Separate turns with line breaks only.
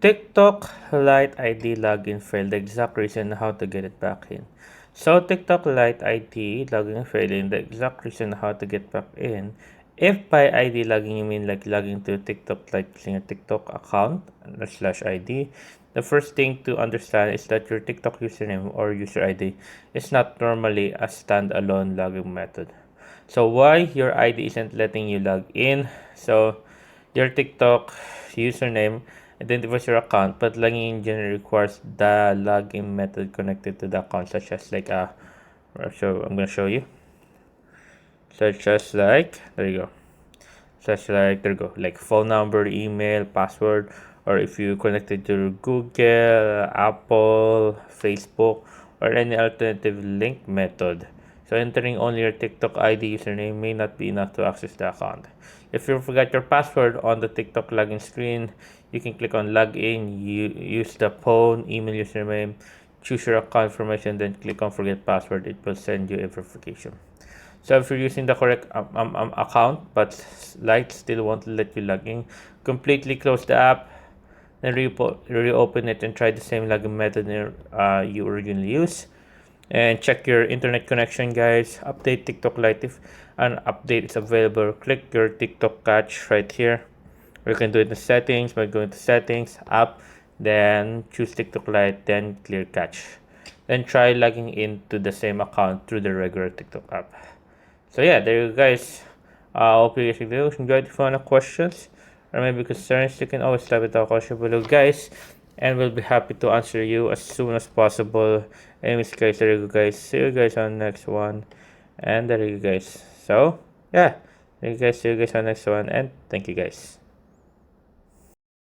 TikTok Lite ID login failed. The exact reason how to get it back in. So TikTok Lite ID login failing. The exact reason how to get back in. If by ID logging you mean like logging to TikTok Lite using a TikTok account slash ID, the first thing to understand is that your TikTok username or user ID is not normally a standalone login method. So why your ID isn't letting you log in? So your TikTok username identifies your account, but logging in generally requires the login method connected to the account, such as like so I'm gonna show you, such as like there you go, such like there you go, like phone number, email, password, or if you connected to Google, Apple, Facebook, or any alternative link method. So entering only your TikTok ID username may not be enough to access the account. If you forgot your password on the TikTok login screen, you can click on login, use the phone, email username, choose your account information, then click on forget password. It will send you a verification. So if you're using the correct account but Lite still won't let you log in, completely close the app, then reopen it and try the same login method you originally used. And check your internet connection, guys. Update TikTok Lite if an update is available. Click your TikTok catch right here. You can do it in settings by going to settings, app, then choose TikTok Lite, then clear cache. Then try logging into the same account through the regular TikTok app. So yeah, there you guys. Hope you guys enjoyed. If you want questions or maybe concerns, you can always leave it down question below, guys, and we'll be happy to answer you as soon as possible. Anyways, guys, there you go, guys. See you guys on the next one, and there you guys. So yeah, there you guys. See you guys on the next one, and thank you, guys.